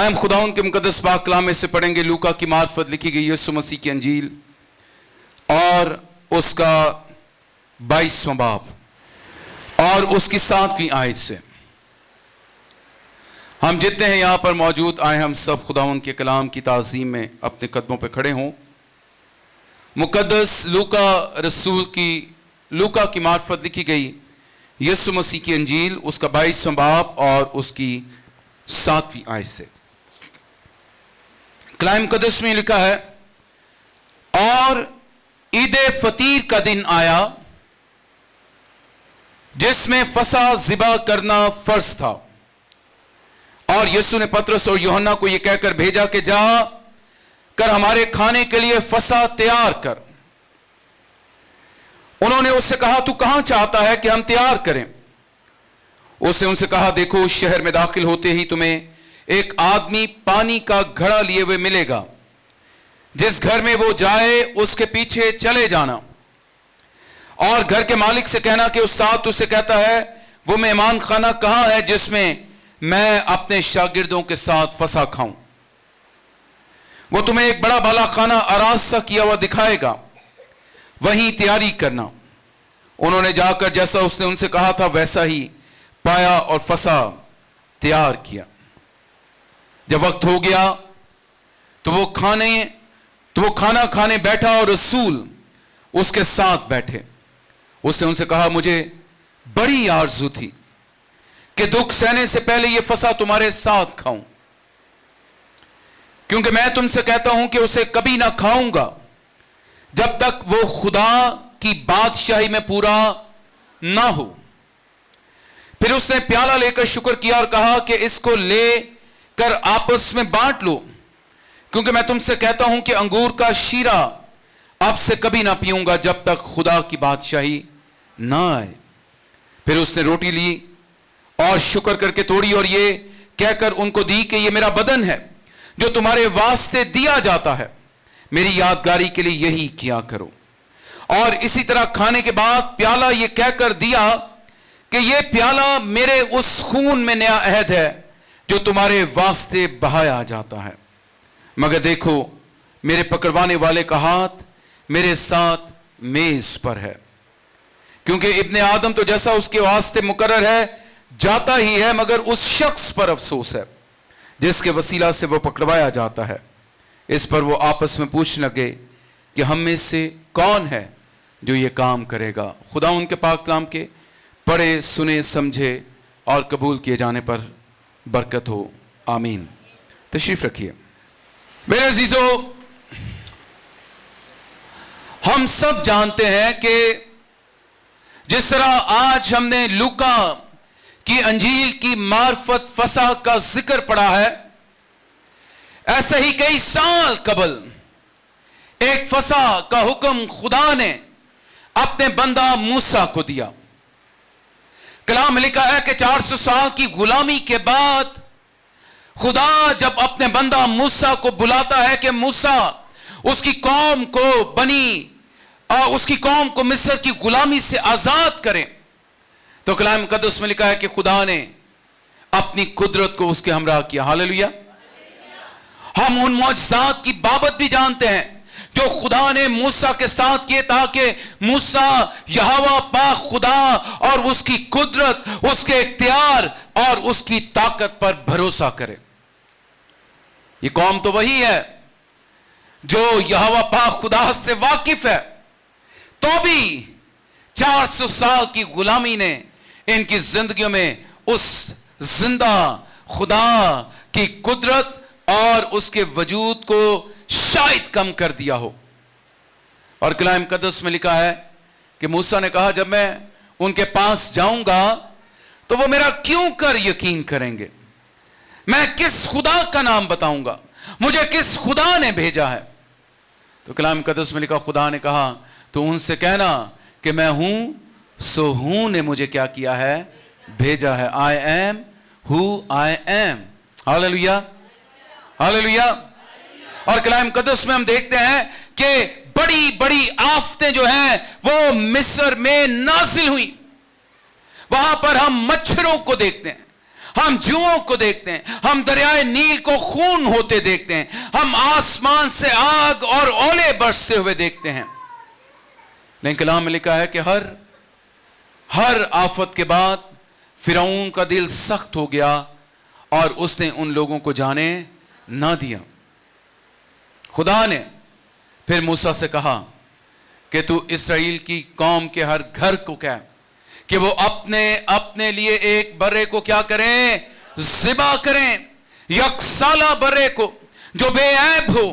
ہم خداوند کے مقدس پاک کلام میں سے پڑھیں گے لوکا کی معرفت لکھی گئی یسوع مسیح کی انجیل اور اس کا 22واں باب اور اس کی 7ویں آیت سے. ہم جتنے ہیں یہاں پر موجود آئے ہم سب خداوند کے کلام کی تعظیم میں اپنے قدموں پہ کھڑے ہوں. مقدس لوکا کی معرفت لکھی گئی یسوع مسیح کی انجیل اس کا 22واں باب اور اس کی 7ویں آیت سے. کلام مقدس میں لکھا ہے اور عید فطیر کا دن آیا جس میں فصح ذبح کرنا فرض تھا اور یسوع نے پطرس اور یوحنا کو یہ کہہ کر بھیجا کہ جا کر ہمارے کھانے کے لیے فصح تیار کر. انہوں نے اس سے کہا تو کہاں چاہتا ہے کہ ہم تیار کریں؟ اس نے ان سے کہا دیکھو شہر میں داخل ہوتے ہی تمہیں ایک آدمی پانی کا گھڑا لیے ہوئے ملے گا. جس گھر میں وہ جائے اس کے پیچھے چلے جانا اور گھر کے مالک سے کہنا کہ استاد تجھ سے کہتا ہے وہ مہمان خانہ کہاں ہے جس میں میں اپنے شاگردوں کے ساتھ فصح کھاؤں. وہ تمہیں ایک بڑا بالا خانہ آراستہ کیا ہوا دکھائے گا, وہیں تیاری کرنا. انہوں نے جا کر جیسا اس نے ان سے کہا تھا ویسا ہی پایا اور فصح تیار کیا. جب وقت ہو گیا تو وہ کھانا کھانے بیٹھا اور رسول اس کے ساتھ بیٹھے. اس نے ان سے کہا مجھے بڑی آرزو تھی کہ دکھ سہنے سے پہلے یہ فصح تمہارے ساتھ کھاؤں, کیونکہ میں تم سے کہتا ہوں کہ اسے کبھی نہ کھاؤں گا جب تک وہ خدا کی بادشاہی میں پورا نہ ہو. پھر اس نے پیالہ لے کر شکر کیا اور کہا کہ اس کو لے کر آپس میں بانٹ لو, کیونکہ میں تم سے کہتا ہوں کہ انگور کا شیرہ اب سے کبھی نہ پیوں گا جب تک خدا کی بادشاہی نہ آئے. پھر اس نے روٹی لی اور شکر کر کے توڑی اور یہ کہہ کر ان کو دی کہ یہ میرا بدن ہے جو تمہارے واسطے دیا جاتا ہے, میری یادگاری کے لیے یہی کیا کرو. اور اسی طرح کھانے کے بعد پیالہ یہ کہہ کر دیا کہ یہ پیالہ میرے اس خون میں نیا عہد ہے جو تمہارے واسطے بہایا جاتا ہے. مگر دیکھو میرے پکڑوانے والے کا ہاتھ میرے ساتھ میز پر ہے, کیونکہ ابن آدم تو جیسا اس کے واسطے مقرر ہے جاتا ہی ہے, مگر اس شخص پر افسوس ہے جس کے وسیلہ سے وہ پکڑوایا جاتا ہے. اس پر وہ آپس میں پوچھنے لگے کہ ہم میں سے کون ہے جو یہ کام کرے گا. خدا ان کے پاک کلام کے پڑھے سنے سمجھے اور قبول کیے جانے پر برکت ہو, آمین. تشریف رکھیے. میرے عزیزو, ہم سب جانتے ہیں کہ جس طرح آج ہم نے لوکا کی انجیل کی معرفت فصح کا ذکر پڑھا ہے, ایسے ہی کئی سال قبل ایک فصح کا حکم خدا نے اپنے بندہ موسیٰ کو دیا. کلام لکھا ہے کہ 400 سال کی غلامی کے بعد خدا جب اپنے بندہ موسیٰ کو بلاتا ہے کہ موسیٰ اس کی قوم کو مصر کی غلامی سے آزاد کریں, تو کلام مقدس میں لکھا ہے کہ خدا نے اپنی قدرت کو اس کے ہمراہ کیا. ہاللیلویا. ہم ان معجزات کی بابت بھی جانتے ہیں جو خدا نے موسیٰ کے ساتھ کیے تاکہ موسیٰ یہوہ پاک خدا اور اس کی قدرت, اس کے اختیار اور اس کی طاقت پر بھروسہ کرے. یہ قوم تو وہی ہے جو یہوہ پاک خدا سے واقف ہے, تو بھی 400 سال کی غلامی نے ان کی زندگیوں میں اس زندہ خدا کی قدرت اور اس کے وجود کو شاید کم کر دیا ہو. اور کلام مقدس میں لکھا ہے کہ موسیٰ نے کہا جب میں ان کے پاس جاؤں گا تو وہ میرا کیوں کر یقین کریں گے, میں کس خدا کا نام بتاؤں گا, مجھے کس خدا نے بھیجا ہے. تو کلام مقدس میں لکھا خدا نے کہا تو ان سے کہنا کہ میں ہوں سو ہوں نے مجھے کیا کیا ہے, بھیجا ہے. I am who I am. ہاللیلویا ہاللیلویا. اور کلام مقدس میں ہم دیکھتے ہیں کہ بڑی بڑی آفتیں جو ہیں وہ مصر میں نازل ہوئی. وہاں پر ہم مچھروں کو دیکھتے ہیں, ہم جوؤں کو دیکھتے ہیں, ہم دریائے نیل کو خون ہوتے دیکھتے ہیں, ہم آسمان سے آگ اور اولے برستے ہوئے دیکھتے ہیں. لیکن کلام میں لکھا ہے کہ ہر آفت کے بعد فرعون کا دل سخت ہو گیا اور اس نے ان لوگوں کو جانے نہ دیا. خدا نے پھر موسیٰ سے کہا کہ تو اسرائیل کی قوم کے ہر گھر کو کہہ کہ وہ اپنے لیے ایک برے کو کیا کریں, ذبح کریں, یک سالہ برے کو جو بے عیب ہو.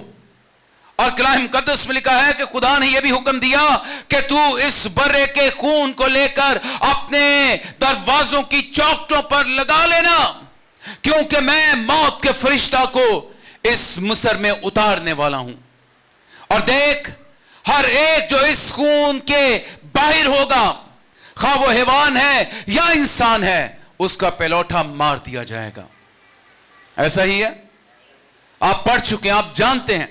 اور کلام مقدس میں لکھا ہے کہ خدا نے یہ بھی حکم دیا کہ تو اس برے کے خون کو لے کر اپنے دروازوں کی چوکھٹوں پر لگا لینا, کیونکہ میں موت کے فرشتہ کو اس مصر میں اتارنے والا ہوں. اور دیکھ, ہر ایک جو اس خون کے باہر ہوگا, خواہ وہ حیوان ہے یا انسان ہے, اس کا پہلوٹا مار دیا جائے گا. ایسا ہی ہے, آپ پڑھ چکے ہیں, آپ جانتے ہیں.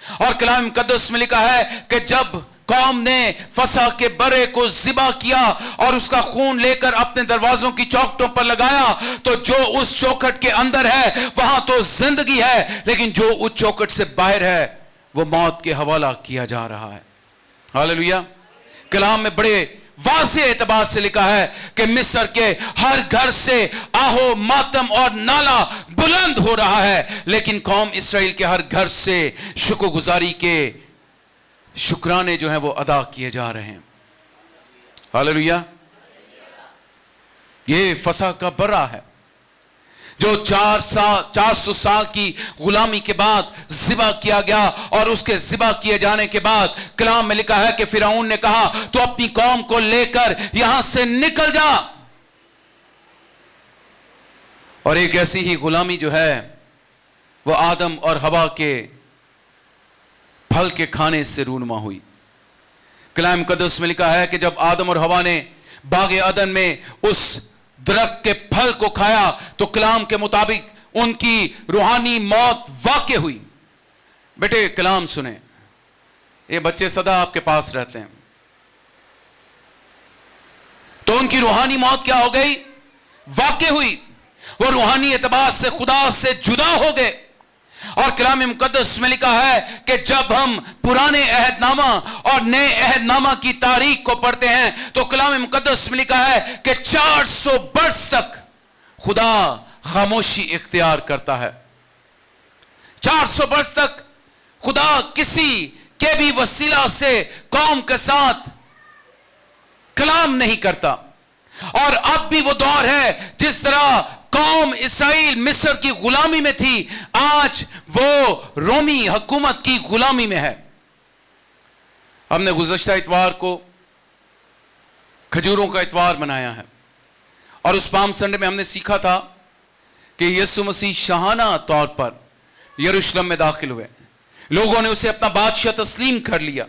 اور کلام مقدس میں لکھا ہے کہ جب قوم نے فسح کے برے کو ذبح کیا اور اس کا خون لے کر اپنے دروازوں کی چوکھٹوں پر لگایا, تو جو اس چوکھٹ کے اندر ہے وہاں تو زندگی ہے, لیکن جو اس چوکھٹ سے باہر ہے وہ موت کے حوالہ کیا جا رہا ہے. ہاللویا. کلام میں بڑے واضح اعتبار سے لکھا ہے کہ مصر کے ہر گھر سے آہو ماتم اور نالا بلند ہو رہا ہے, لیکن قوم اسرائیل کے ہر گھر سے شکر گزاری کے شکرانے جو ہیں وہ ادا کیے جا رہے ہیں. ہاللویا. یہ فسح کا برہ ہے جو 400 سال کی غلامی کے بعد ذبح کیا گیا. اور اس کے ذبح کیے جانے کے بعد کلام میں لکھا ہے کہ فرعون نے کہا تو اپنی قوم کو لے کر یہاں سے نکل جا. اور ایک ایسی ہی غلامی جو ہے وہ آدم اور حوا کے پھل کے کھانے سے رونما ہوئی. کلام مقدس میں لکھا ہے کہ جب آدم اور حوا نے باغ عدن میں اس درخت کے پھل کو کھایا تو کلام کے مطابق ان کی روحانی موت واقع ہوئی. بیٹے کلام سنیں, یہ بچے سدا آپ کے پاس رہتے ہیں, تو ان کی روحانی موت کیا ہو گئی, واقع ہوئی. وہ روحانی اعتبار سے خدا سے جدا ہو گئے. اور کلام مقدس میں لکھا ہے کہ جب ہم پرانے عہد نامہ اور نئے عہد نامہ کی تاریخ کو پڑھتے ہیں تو کلام مقدس میں لکھا ہے کہ 400 برس تک خدا خاموشی اختیار کرتا ہے. 400 برس تک خدا کسی کے بھی وسیلہ سے قوم کے ساتھ کلام نہیں کرتا. اور اب بھی وہ دور ہے جس طرح قوم اسرائیل مصر کی غلامی میں تھی, آج وہ رومی حکومت کی غلامی میں ہے. ہم نے گزشتہ اتوار کو کھجوروں کا اتوار منایا ہے, اور اس پام سنڈے میں ہم نے سیکھا تھا کہ یسوع مسیح شاہانہ طور پر یروشلم میں داخل ہوئے. لوگوں نے اسے اپنا بادشاہ تسلیم کر لیا.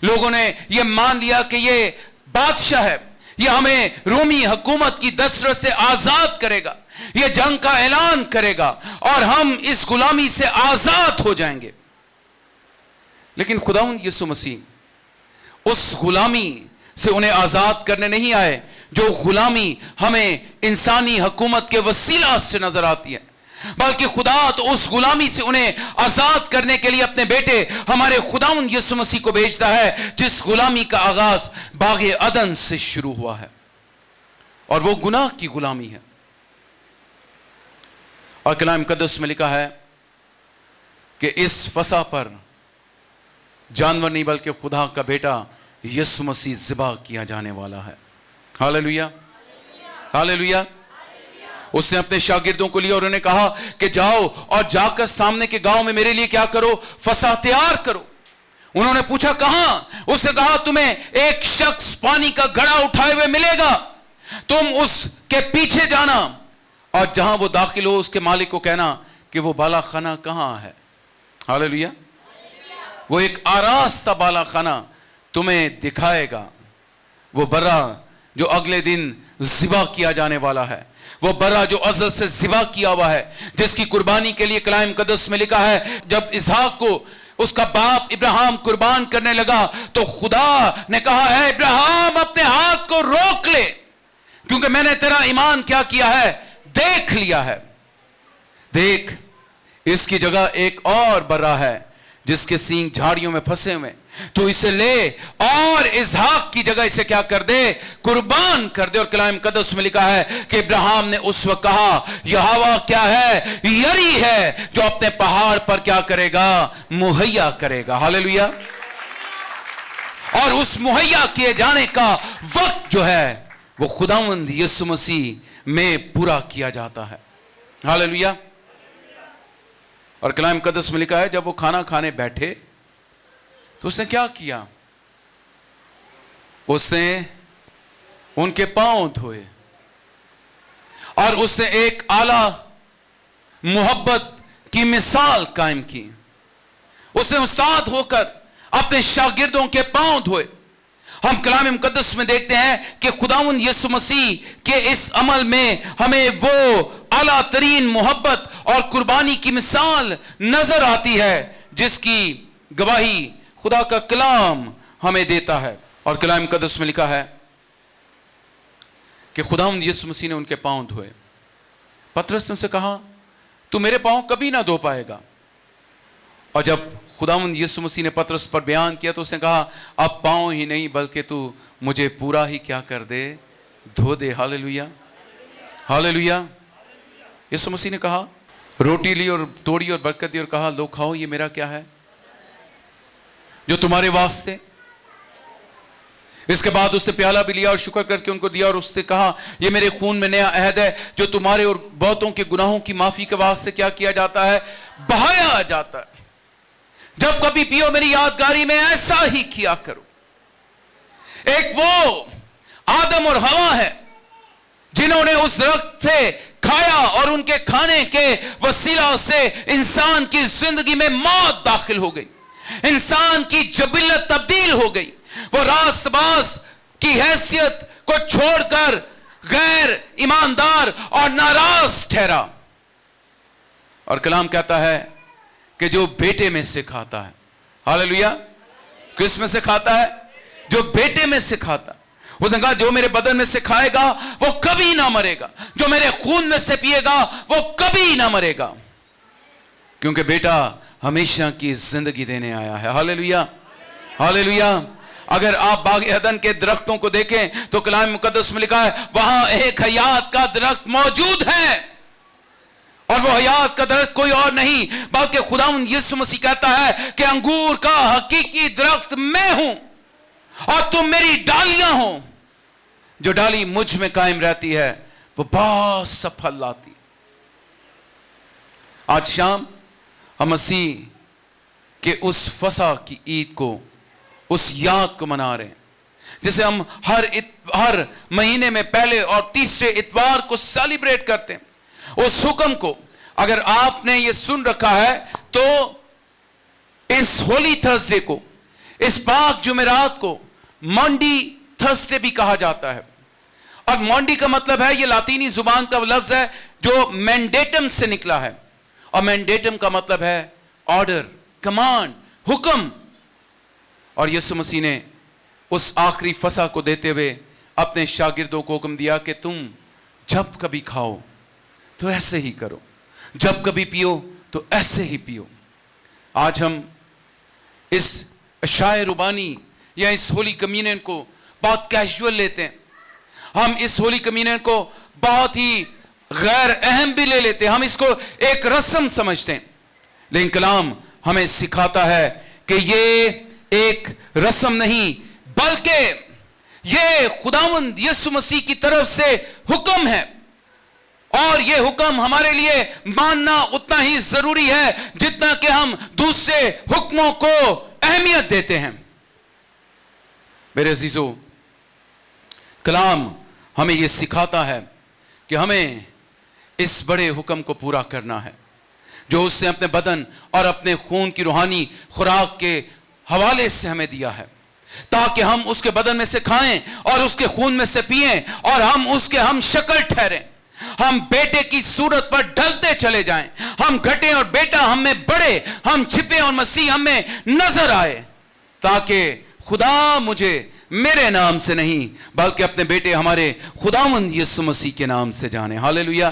لوگوں نے یہ مان لیا کہ یہ بادشاہ ہے, یہ ہمیں رومی حکومت کی دسترس سے آزاد کرے گا, یہ جنگ کا اعلان کرے گا اور ہم اس غلامی سے آزاد ہو جائیں گے. لیکن خداوند یسوع مسیح اس غلامی سے انہیں آزاد کرنے نہیں آئے جو غلامی ہمیں انسانی حکومت کے وسیلہ سے نظر آتی ہے, بلکہ خدا تو اس غلامی سے انہیں آزاد کرنے کے لیے اپنے بیٹے ہمارے خداوند یسوع مسیح کو بھیجتا ہے, جس غلامی کا آغاز باغ عدن سے شروع ہوا ہے, اور وہ گناہ کی غلامی ہے. اور کلام مقدس میں لکھا ہے کہ اس فسح پر جانور نہیں بلکہ خدا کا بیٹا یسوع مسیح ذبح کیا جانے والا ہے. Hallelujah, hallelujah. اس نے اپنے شاگردوں کو لیا اور انہوں نے کہا کہ جاؤ اور جا کر سامنے کے گاؤں میں میرے لیے کیا کرو, فسح تیار کرو. انہوں نے پوچھا کہاں؟ اس نے کہا تمہیں ایک شخص پانی کا گھڑا اٹھائے ہوئے ملے گا, تم اس کے پیچھے جانا اور جہاں وہ داخل ہو اس کے مالک کو کہنا کہ وہ بالا خانہ کہاں ہے. ہاللویا. وہ ایک آراستہ بالا خانہ تمہیں دکھائے گا, وہ برا جو اگلے دن ذبح کیا جانے والا ہے, وہ برا جو ازل سے ذبح کیا ہوا ہے, جس کی قربانی کے لیے کلام مقدس میں لکھا ہے جب اسحاق کو اس کا باپ ابراہیم قربان کرنے لگا تو خدا نے کہا اے ابراہیم اپنے ہاتھ کو روک لے, کیونکہ میں نے تیرا ایمان کیا کیا ہے, دیکھ لیا ہے. دیکھ, اس کی جگہ ایک اور برا ہے جس کے سینگ جھاڑیوں میں پھنسے ہوئے, تو اسے لے اور اسحاق کی جگہ اسے کیا کر دے, قربان کر دے. اور کلام مقدس میں لکھا ہے کہ ابراہیم نے اس وقت کہا یہوہ کیا ہے, یری ہے جو اپنے پہاڑ پر کیا کرے گا, مہیا کرے گا. ہاللیلویا. اور اس مہیا کیے جانے کا وقت جو ہے وہ خداوند یسوع مسیح میں پورا کیا جاتا ہے. ہاللیلویا. اور کلام مقدس میں لکھا ہے جب وہ کھانا کھانے بیٹھے تو اس نے کیا کیا, اس نے ان کے پاؤں دھوئے اور اس نے ایک اعلیٰ محبت کی مثال قائم کی. اس نے استاد ہو کر اپنے شاگردوں کے پاؤں دھوئے. ہم کلام مقدس میں دیکھتے ہیں کہ خداوند یسوع مسیح کے اس عمل میں ہمیں وہ اعلیٰ ترین محبت اور قربانی کی مثال نظر آتی ہے جس کی گواہی خدا کا کلام ہمیں دیتا ہے. اور کلام مقدس میں لکھا ہے کہ خداوند یسوع مسیح نے ان کے پاؤں دھوئے. پطرس نے ان سے کہا تو میرے پاؤں کبھی نہ دھو پائے گا. اور جب خداوند یسوع مسیح نے پطرس پر بیان کیا تو اس نے کہا اب پاؤں ہی نہیں بلکہ تو مجھے پورا ہی کیا کر دے, دھو دے. ہاللیلویا. ہاللیلویا. یسوع مسیح نے کہا, روٹی لی اور توڑی اور برکت دی اور کہا لو کھاؤ, یہ میرا کیا ہے جو تمہارے واسطے. اس کے بعد اس نے پیالہ بھی لیا اور شکر کر کے ان کو دیا اور اس نے کہا یہ میرے خون میں نیا عہد ہے جو تمہارے اور بہتوں کے گناہوں کی معافی کے واسطے کیا کیا جاتا ہے, بہایا جاتا ہے. جب کبھی پیو میری یادگاری میں ایسا ہی کیا کرو. ایک وہ آدم اور حوا ہے جنہوں نے اس درخت سے کھایا اور ان کے کھانے کے وسیلہ سے انسان کی زندگی میں موت داخل ہو گئی, انسان کی جبلت تبدیل ہو گئی. وہ راست باز کی حیثیت کو چھوڑ کر غیر ایماندار اور ناراض ٹھہرا. اور کلام کہتا ہے کہ جو بیٹے میں سے کھاتا ہے, ہاللیلویا, کس میں سے کھاتا ہے, جو بیٹے میں سے کھاتا ہے. اس نے کہا جو میرے بدن میں سے کھائے گا وہ کبھی نہ مرے گا, جو میرے خون میں سے پیے گا وہ کبھی نہ مرے گا, کیونکہ بیٹا ہمیشہ کی زندگی دینے آیا ہے. ہاللیلویا. ہاللیلویا. اگر آپ باغ عدن کے درختوں کو دیکھیں تو کلام مقدس میں لکھا ہے وہاں ایک حیات کا درخت موجود ہے, اور وہ حیات کا درخت کوئی اور نہیں بلکہ خداوند یسوع مسیح کہتا ہے کہ انگور کا حقیقی درخت میں ہوں اور تم میری ڈالیاں ہو. جو ڈالی مجھ میں قائم رہتی ہے وہ بہت سا پھل لاتی. آج شام ہم مسیح کے اس فصح کی عید کو, اس یاد کو منا رہے ہیں جسے ہم ہر مہینے میں پہلے اور تیسرے اتوار کو سیلیبریٹ کرتے ہیں. اس حکم کو اگر آپ نے یہ سن رکھا ہے تو اس ہولی تھرسڈے کو, اس پاک جمعرات کو مانڈی تھرسڈے بھی کہا جاتا ہے. اور مانڈی کا مطلب ہے, یہ لاطینی زبان کا لفظ ہے جو مینڈیٹم سے نکلا ہے, اور مینڈیٹم کا مطلب ہے آرڈر, کمانڈ, حکم. اور یسوع مسیح نے اس آخری فصح کو دیتے ہوئے اپنے شاگردوں کو حکم دیا کہ تم جب کبھی کھاؤ تو ایسے ہی کرو, جب کبھی پیو تو ایسے ہی پیو. آج ہم اس عشاء ربانی یا اس ہولی کمیونین کو بہت کیجول لیتے ہیں. ہم اس ہولی کمیونین کو بہت ہی غیر اہم بھی لے لیتے ہیں, ہم اس کو ایک رسم سمجھتے ہیں. لیکن کلام ہمیں سکھاتا ہے کہ یہ ایک رسم نہیں بلکہ یہ خداوند یسوع مسیح کی طرف سے حکم ہے, اور یہ حکم ہمارے لیے ماننا اتنا ہی ضروری ہے جتنا کہ ہم دوسرے حکموں کو اہمیت دیتے ہیں. میرے عزیزو, کلام ہمیں یہ سکھاتا ہے کہ ہمیں اس بڑے حکم کو پورا کرنا ہے جو اس نے اپنے بدن اور اپنے خون کی روحانی خوراک کے حوالے سے ہمیں دیا ہے, تاکہ ہم اس کے بدن میں سے کھائیں اور اس کے خون میں سے پئیں اور ہم اس کے ہم شکل ٹھہریں, ہم بیٹے کی صورت پر ڈھلتے چلے جائیں, ہم گھٹیں اور بیٹا ہم میں بڑھے, ہم چھپیں اور مسیح ہم میں نظر آئے, تاکہ خدا مجھے میرے نام سے نہیں بلکہ اپنے بیٹے ہمارے خداوند یسوع مسیح کے نام سے جانے. ہاللیلویا.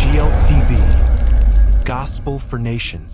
GLTV, Gospel for Nations.